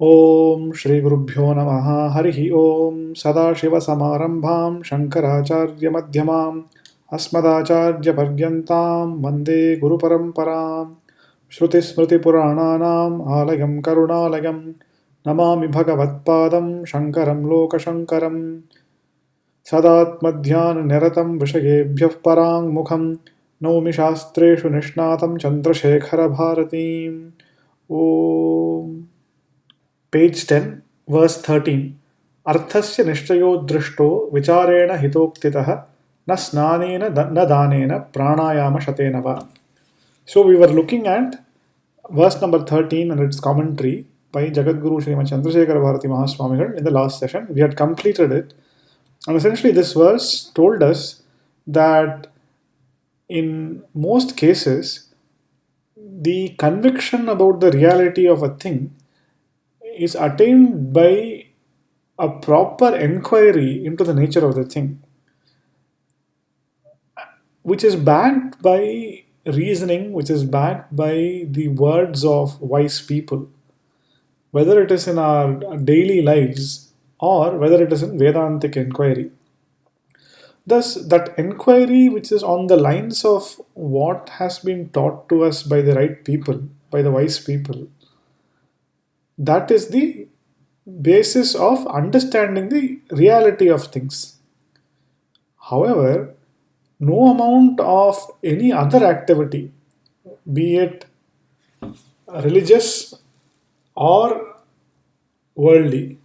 Om Shri Gurubhyo Namaha Harihi Om Sadashivasamarambham Shankaracharya Madhyamam Asmadacharya Paryantam Vande Guru Paramparam Shruti Smriti Purananam Alayam Karunalayam Namami Bhagavatpadam Shankaram Loka Shankaram Sadatmadhyan Niratam Vishayebhyav Parang Mukham Naumi Shastreshu Nishnatam Chandrasekhara Bharatim Om Page 10, verse 13. Arthasya nishchayo drishto vicharena hitoktitaha na snanena na danena pranayama shatena va. So we were looking at verse number 13 and its commentary by Jagadguru Srimad Chandrasekhara Bharati Mahaswamigal in the last session. We had completed it. And essentially this verse told us that in most cases, the conviction about the reality of a thing is attained by a proper inquiry into the nature of the thing, which is backed by reasoning, which is backed by the words of wise people, whether it is in our daily lives or whether it is in Vedantic inquiry. Thus, that inquiry, which is on the lines of what has been taught to us by the right people, by the wise people, that is the basis of understanding the reality of things. However, no amount of any other activity, be it religious or worldly,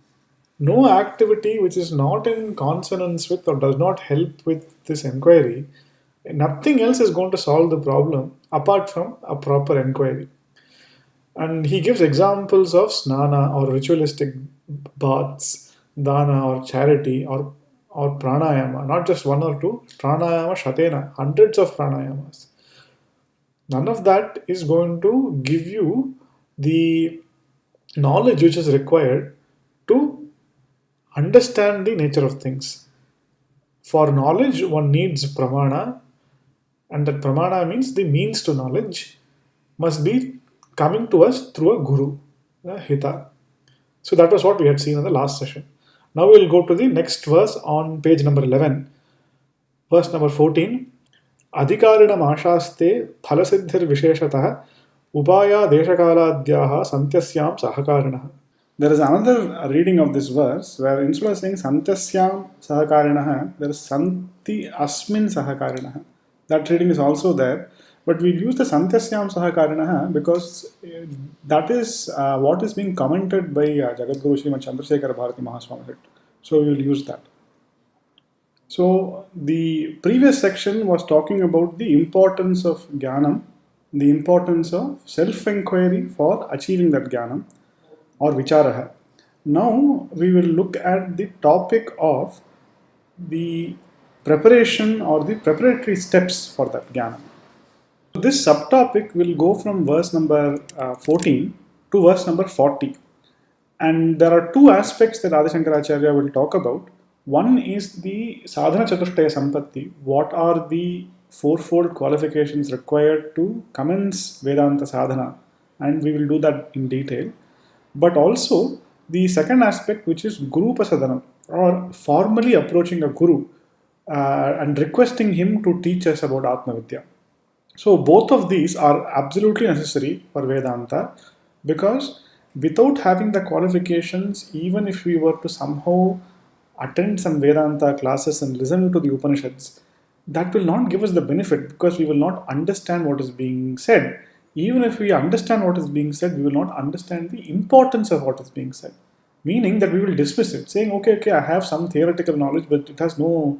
no activity which is not in consonance with or does not help with this inquiry, nothing else is going to solve the problem apart from a proper inquiry. And he gives examples of snana or ritualistic baths, dana or charity or pranayama, not just one or two, pranayama shatena, hundreds of pranayamas. None of that is going to give you the knowledge which is required to understand the nature of things. For knowledge, one needs pramana, and that pramana means the means to knowledge must be coming to us through a guru, a hita. So that was what we had seen in the last session. Now we will go to the next verse on page number 11, verse number 14. अधिकारिणम् आशास्ते फलसिद्धिर्विशेषतः उपायादेशकालाद्याः सन्त्यस्यां सहकारिणः. There is another reading of this verse where instead of saying santasyam sahakarinah, there is santi asmin sahakarinah. That reading is also there, but we use the santasyam sahakarinah because that is what is being commented by Jagadguru Srimad Chandrasekhara Bharati Mahaswami. So we will use that. So the previous section was talking about the importance of jnanam, the importance of self-inquiry for achieving that jnanam or vicharaha. Now we will look at the topic of the preparation or the preparatory steps for that jnana. This subtopic will go from verse number 14 to verse number 40. And there are two aspects that Adi Shankaracharya will talk about. One is the sadhana chatushtaya sampatti. What are the fourfold qualifications required to commence Vedanta sadhana? And we will do that in detail. But also the second aspect, which is guru pasadanam, or formally approaching a guru and requesting him to teach us about Atma Vidya. So both of these are absolutely necessary for Vedanta, because without having the qualifications, even if we were to somehow attend some Vedanta classes and listen to the Upanishads, that will not give us the benefit, because we will not understand what is being said. Even if we understand what is being said, we will not understand the importance of what is being said. Meaning that we will dismiss it, saying, okay, I have some theoretical knowledge, but it has no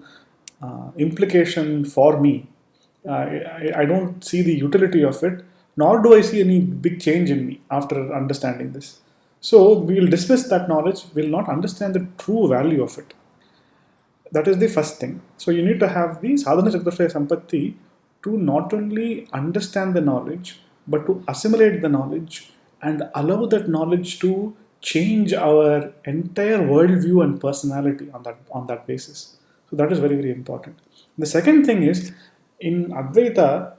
implication for me. I don't see the utility of it, nor do I see any big change in me after understanding this. So we will dismiss that knowledge, we will not understand the true value of it. That is the first thing. So you need to have the sadhana chatushtaya sampatti to not only understand the knowledge, but to assimilate the knowledge and allow that knowledge to change our entire worldview and personality on that basis. So that is very, very important. The second thing is, in Advaita,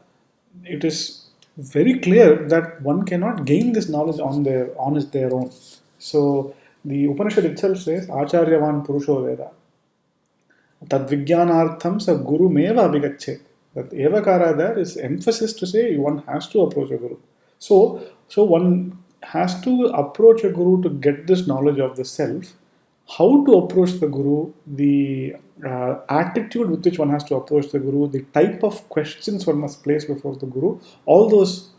it is very clear that one cannot gain this knowledge on their own. So the Upanishad itself says, Acharyavan Purusho Veda. Tadvijnanartham sa guru meva abhigachet. That evakara there is emphasis to say one has to approach a guru. So one has to approach a guru to get this knowledge of the self. How to approach the guru, the attitude with which one has to approach the guru, the type of questions one must place before the guru, all those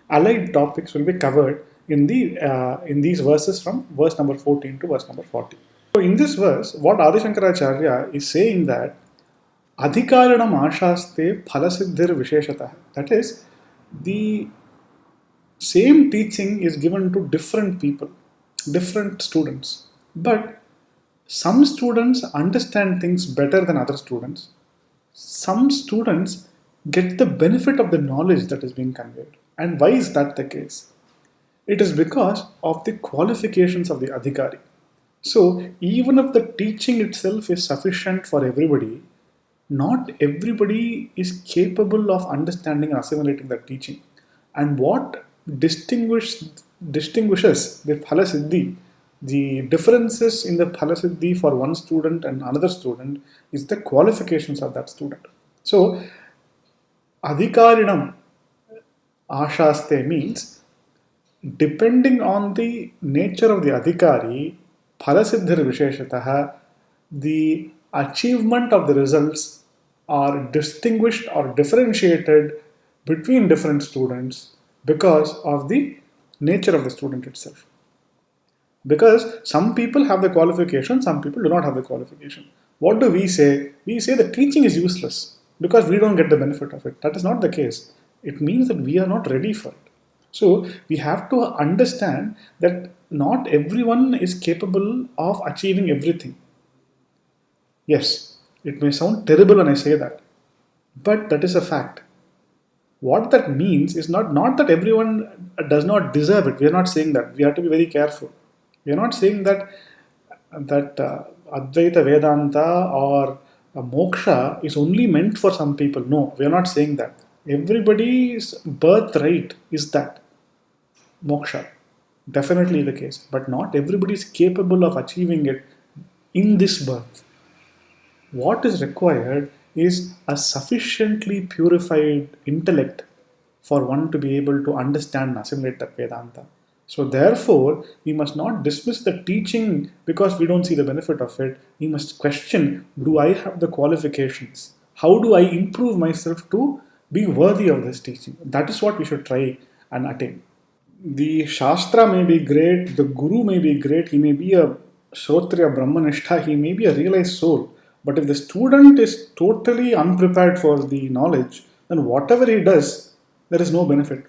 allied topics will be covered in these verses from verse number 14 to verse number 40. So in this verse, what Adi Shankaracharya is saying that adhikaranam ashaste phalasiddhir visheshatah. That is, the same teaching is given to different people, different students. But some students understand things better than other students. Some students get the benefit of the knowledge that is being conveyed. And why is that the case? It is because of the qualifications of the adhikari. So, even if the teaching itself is sufficient for everybody, not everybody is capable of understanding and assimilating that teaching. And what distinguishes the phalasiddhi, the differences in the phalasiddhi for one student and another student is the qualifications of that student. So, adhikarinam ashaste means depending on the nature of the adhikari, phalasiddhir visheshatah, the achievement of the results are distinguished or differentiated between different students because of the nature of the student itself. Because some people have the qualification, some people do not have the qualification. What do we say? We say the teaching is useless because we don't get the benefit of it. That is not the case. It means that we are not ready for it. So we have to understand that not everyone is capable of achieving everything. Yes, it may sound terrible when I say that, but that is a fact. What that means is not that everyone does not deserve it. We are not saying that. We have to be very careful. We are not saying that Advaita Vedanta or moksha is only meant for some people. No, we are not saying that. Everybody's birthright is that moksha. Definitely the case. But not everybody is capable of achieving it in this birth. What is required is a sufficiently purified intellect for one to be able to understand and assimilate that Vedanta. So therefore, we must not dismiss the teaching because we don't see the benefit of it. We must question, do I have the qualifications? How do I improve myself to be worthy of this teaching? That is what we should try and attain. The Shastra may be great, the Guru may be great, he may be a Shrotriya Brahmanishta, he may be a realized soul. But if the student is totally unprepared for the knowledge, then whatever he does, there is no benefit.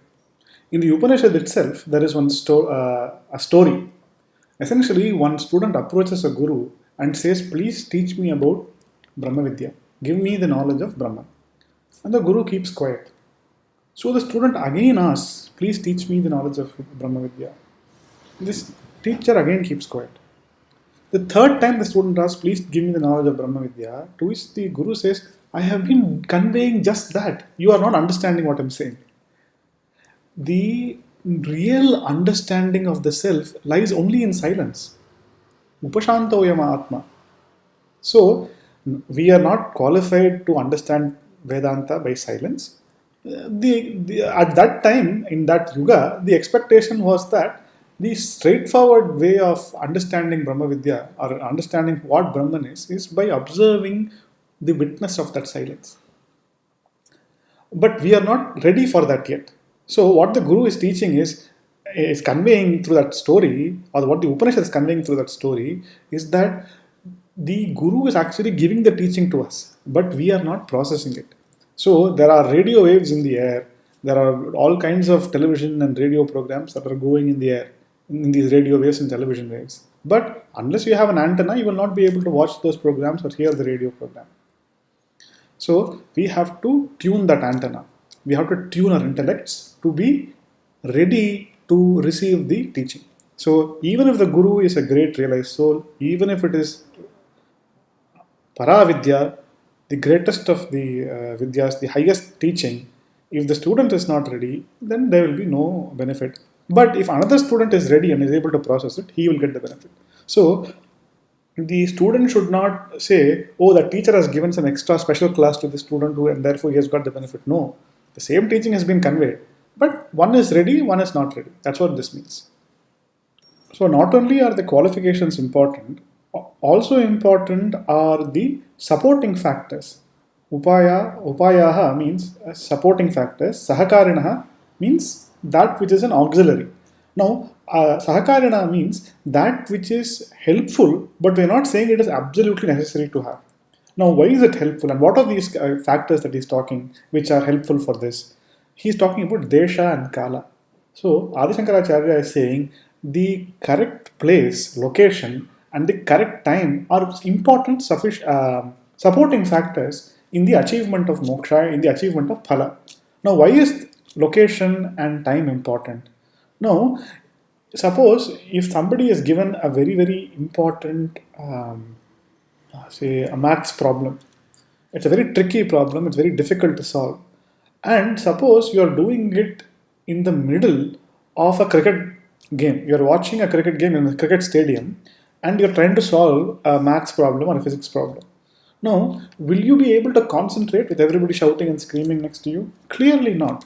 In the Upanishad itself, there is a story. Essentially, one student approaches a guru and says, please teach me about Brahma Vidya. Give me the knowledge of Brahman. And the guru keeps quiet. So the student again asks, please teach me the knowledge of Brahma Vidya. This teacher again keeps quiet. The third time the student asks, please give me the knowledge of Brahma Vidya, to which the guru says, I have been conveying just that. You are not understanding what I am saying. The real understanding of the self lies only in silence. Upashantoyama Atma. So, we are not qualified to understand Vedanta by silence. At that time, in that yuga, the expectation was that the straightforward way of understanding Brahma Vidya or understanding what Brahman is by observing the witness of that silence. But we are not ready for that yet. So what the Guru is teaching is conveying through that story, or what the Upanishad is conveying through that story, is that the Guru is actually giving the teaching to us, but we are not processing it. So there are radio waves in the air. There are all kinds of television and radio programs that are going in the air, in these radio waves and television waves. But unless you have an antenna, you will not be able to watch those programs or hear the radio program. So we have to tune that antenna. We have to tune our intellects to be ready to receive the teaching. So even if the Guru is a great realized soul, even if it is Paravidya, the greatest of the Vidyas, the highest teaching, if the student is not ready, then there will be no benefit. But if another student is ready and is able to process it, he will get the benefit. So the student should not say, oh, the teacher has given some extra special class to the student who, and therefore he has got the benefit. No, the same teaching has been conveyed, but one is ready, one is not ready. That's what this means. So not only are the qualifications important, also important are the supporting factors. Upayaha means supporting factors. Sahakarinaha means that which is an auxiliary. Now, sahakarina means that which is helpful, but we are not saying it is absolutely necessary to have. Now, why is it helpful, and what are these factors that he's talking which are helpful for this? He's talking about desha and kala. So, Adi Shankaracharya is saying the correct place, location, and the correct time are important supporting factors in the achievement of moksha, in the achievement of phala. Now, why is location and time important? Now, suppose if somebody is given a very, very important, say, a maths problem, it's a very tricky problem, it's very difficult to solve. And suppose you are doing it in the middle of a cricket game. You are watching a cricket game in a cricket stadium and you're trying to solve a maths problem or a physics problem. Now, will you be able to concentrate with everybody shouting and screaming next to you? Clearly not.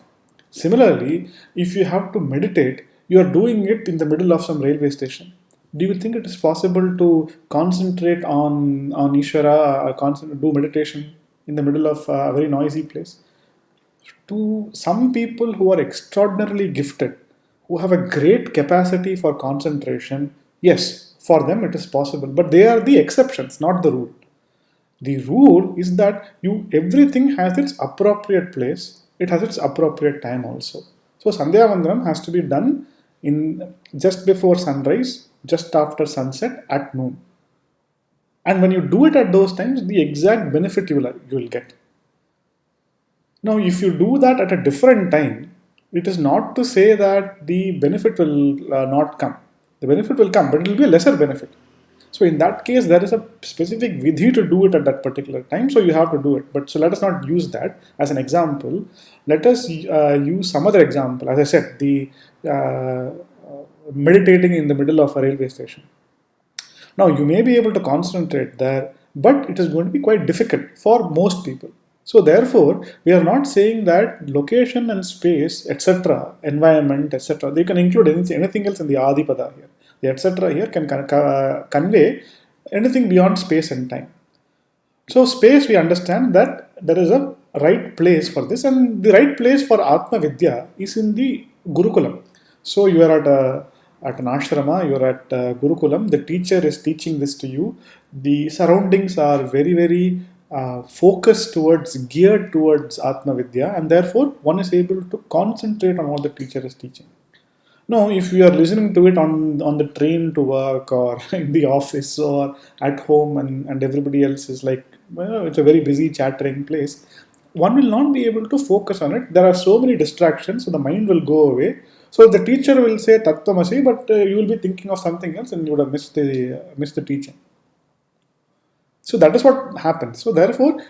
Similarly, if you have to meditate, you are doing it in the middle of some railway station. Do you think it is possible to concentrate on Ishvara, do meditation in the middle of a very noisy place? To some people who are extraordinarily gifted, who have a great capacity for concentration, yes, for them it is possible, but they are the exceptions, not the rule. The rule is that everything has its appropriate place, it has its appropriate time also. So Sandhya Vandanam has to be done in just before sunrise, just after sunset, at noon. And when you do it at those times, the exact benefit you will get. Now, if you do that at a different time, it is not to say that the benefit will not come. The benefit will come, but it will be a lesser benefit. So in that case, there is a specific vidhi to do it at that particular time, so you have to do it. But so let us not use that as an example. Let us use some other example. As I said, the meditating in the middle of a railway station. Now you may be able to concentrate there, but it is going to be quite difficult for most people. So therefore, we are not saying that location and space, etc., environment, etc., they can include anything else in the Adipada here. The etc. here can convey anything beyond space and time. So space, we understand that there is a right place for this, and the right place for Atma Vidya is in the Gurukulam. So you are at an ashrama, you are at Gurukulam, the teacher is teaching this to you. The surroundings are very, very focused towards, geared towards Atma Vidya, and therefore one is able to concentrate on what the teacher is teaching. No, if you are listening to it on the train to work or in the office or at home, and everybody else is like, well, it's a very busy chattering place, one will not be able to focus on it. There are so many distractions, so the mind will go away. So the teacher will say Tattvamasi, but you will be thinking of something else and you would have missed the teaching. So that is what happens. So therefore,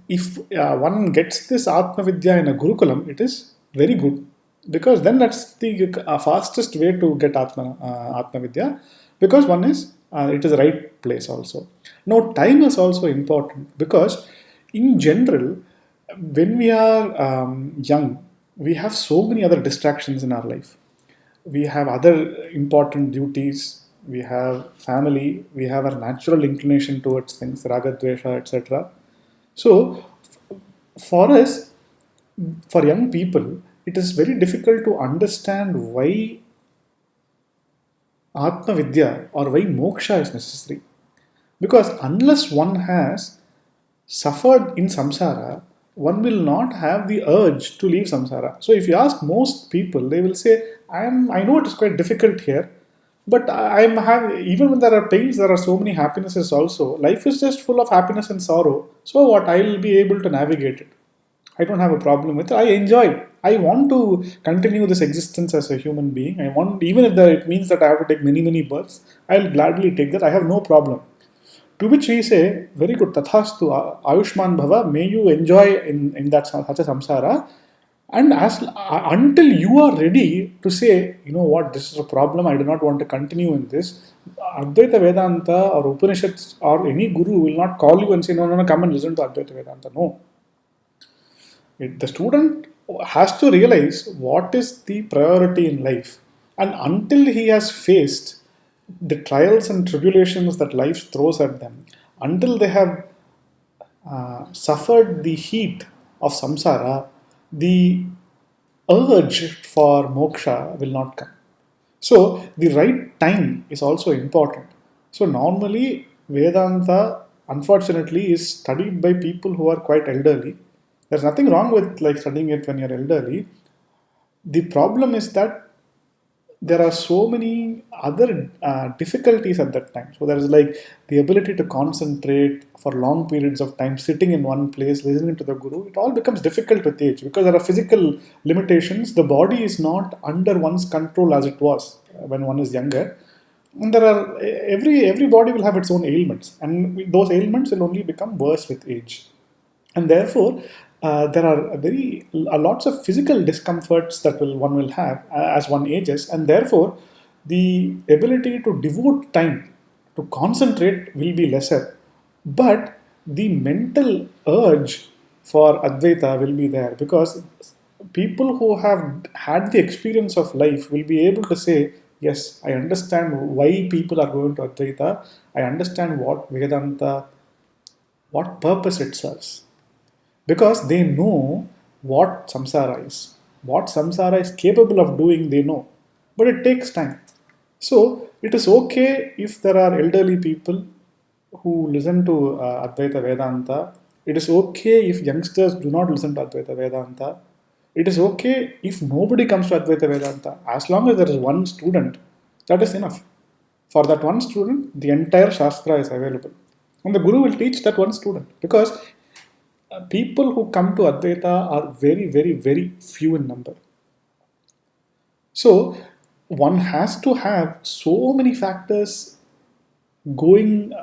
if one gets this Atma Vidya in a Gurukulam, it is very good, because then that's the fastest way to get Atma Vidya, because one is it is the right place also. Now time is also important, because in general, when we are young, we have so many other distractions in our life. We have other important duties, we have family, we have our natural inclination towards things, raga, dvesha, etc. So, for us, for young people, it is very difficult to understand why Atma Vidya or why moksha is necessary. Because unless one has suffered in samsara, one will not have the urge to leave samsara. So if you ask most people, they will say, I know it is quite difficult here, but even when there are pains, there are so many happinesses also. Life is just full of happiness and sorrow. So what, I will be able to navigate it. I don't have a problem with it. I enjoy it. I want to continue this existence as a human being. I want, even if it means that I have to take many, many births, I'll gladly take that. I have no problem. To which we say, very good, tathastu, Ayushman Bhava, may you enjoy in that such a samsara, And until you are ready to say, you know what, this is a problem, I do not want to continue in this, Advaita Vedanta or Upanishads or any guru will not call you and say, no, no, no, come and listen to Advaita Vedanta. No. The student has to realize what is the priority in life. And until he has faced the trials and tribulations that life throws at them, until they have suffered the heat of samsara, the urge for moksha will not come. So the right time is also important. So normally Vedanta, unfortunately, is studied by people who are quite elderly. There's nothing wrong with like studying it when you're elderly. The problem is that there are so many other difficulties at that time. So there is like the ability to concentrate for long periods of time, sitting in one place, listening to the guru. It all becomes difficult with age because there are physical limitations. The body is not under one's control as it was when one is younger. And there are every body will have its own ailments, and those ailments will only become worse with age. And therefore there are lots of physical discomforts that one will have as one ages, and therefore the ability to devote time to concentrate will be lesser, but the mental urge for Advaita will be there, because people who have had the experience of life will be able to say, yes, I understand why people are going to Advaita, I understand what Vedanta, what purpose it serves, because they know what samsara is. What samsara is capable of doing, they know. But it takes time. So it is okay if there are elderly people who listen to Advaita Vedanta. It is okay if youngsters do not listen to Advaita Vedanta. It is okay if nobody comes to Advaita Vedanta. As long as there is one student, that is enough. For that one student, the entire Shastra is available. And the Guru will teach that one student, because people who come to Advaita are very, very, very few in number. So one has to have so many factors going,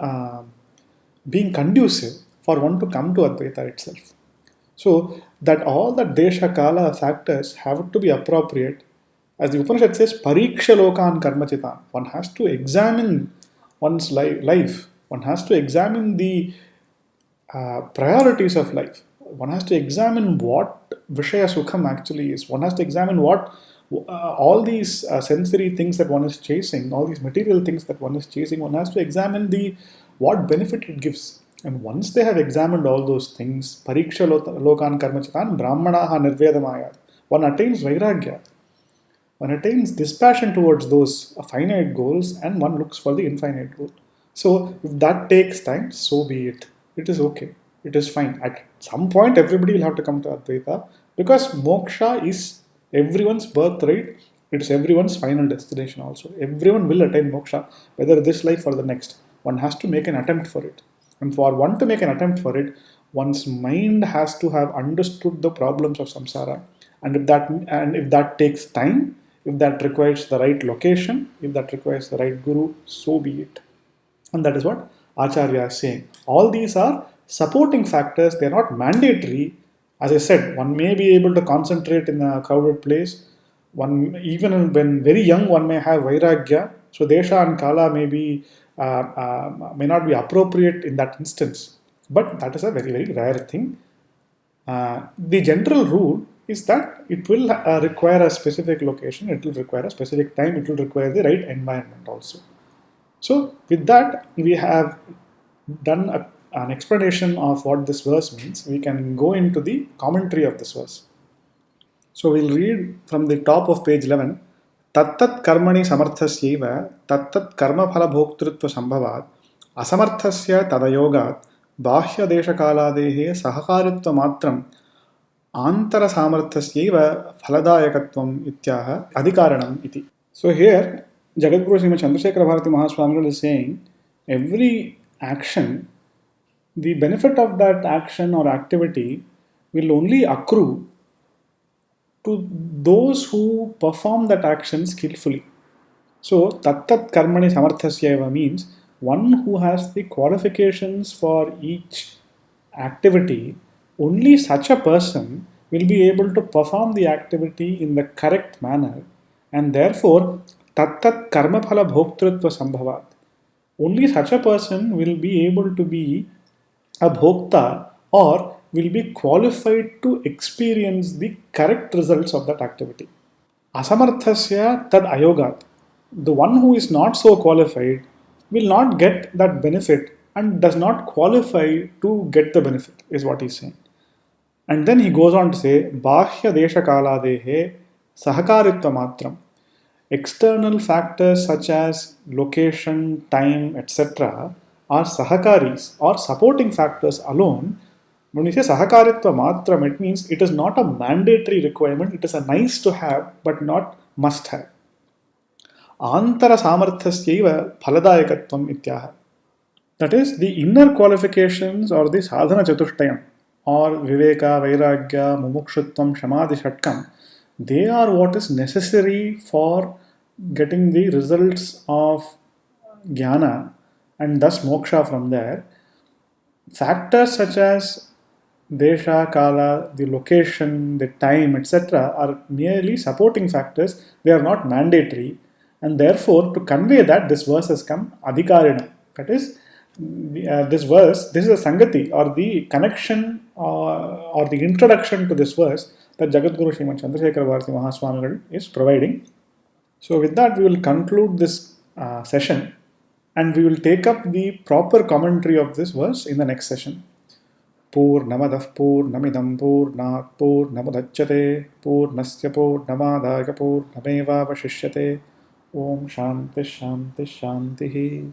being conducive for one to come to Advaita itself. So that all the Desha Kala factors have to be appropriate. As the Upanishad says, Pariksha Lokan Karmachitan. One has to examine one's life. One has to examine the priorities of life. One has to examine what Vishaya Sukham actually is. One has to examine what all these sensory things that one is chasing, all these material things that one is chasing, one has to examine the what benefit it gives. And once they have examined all those things, Pariksha Lokan Karmachitan, Brahmanaha Nirvedamayat, one attains Vairagya. One attains dispassion towards those finite goals, and one looks for the infinite goal. So if that takes time, so be it. It is okay. It is fine. At some point, everybody will have to come to Advaita, because moksha is everyone's birthright. It is everyone's final destination also. Everyone will attain moksha, whether this life or the next. One has to make an attempt for it. And for one to make an attempt for it, one's mind has to have understood the problems of samsara. And if that takes time, if that requires the right location, if that requires the right guru, so be it. And that is what Acharya is saying. All these are supporting factors, they are not mandatory. As I said, one may be able to concentrate in a crowded place. One, even when very young, one may have vairagya. So desha and kala may not be appropriate in that instance. But that is a very, very rare thing. The general rule is that it will require a specific location, it will require a specific time, it will require the right environment also. So, with that, we have done an explanation of what this verse means. We can go into the commentary of this verse. So, we'll read from the top of page 11. Tattat karmani samarthasyeva tattat karma phala bhoktritva sambhavat asamarthasya tadayogat bahya desha kaladehe sahakaritva matram antara samarthasyeva phaladayakatvam ityaha adhikaranam iti. So here Jagadguru Srimad Chandrasekhara Bharati Mahaswamigal is saying every action, the benefit of that action or activity will only accrue to those who perform that action skillfully. So tattat karmani samarthasyeva means one who has the qualifications for each activity, only such a person will be able to perform the activity in the correct manner, and therefore tattat karma phala bhoktritva sambhavat. Only such a person will be able to be a bhokta or will be qualified to experience the correct results of that activity. Asamarthasya tad ayogat. The one who is not so qualified will not get that benefit and does not qualify to get the benefit, is what he's saying. And then he goes on to say, Bahya Desha Kaladehe Sahakaritva Matram. External factors such as location, time, etc. are sahakaris or supporting factors alone. When we say sahakaritva matram, it means it is not a mandatory requirement, it is a nice to have but not must have. Antara samarthasyaiva phaladayakatvam ityaha. That is, the inner qualifications or the sadhana chatushtayam or viveka, vairagya, mumukshutvam, shamadhi shatkam, they are what is necessary for getting the results of jnana and thus moksha from there. Factors such as desha, kala, the location, the time, etc. are merely supporting factors. They are not mandatory. And therefore, to convey that, this verse has come adhikarina. That is, this verse, this is a sangati or the connection or the introduction to this verse that Jagadguru Srimad Chandrasekhara Bharati Mahaswamigal is providing. So with that, we will conclude this session and we will take up the proper commentary of this verse in the next session. Purnamadah Purnamidam Purnat Purnamudachyate Purnasya Purnamadaya Purnameva Vashishyate Om Shanti Shanti Shanti.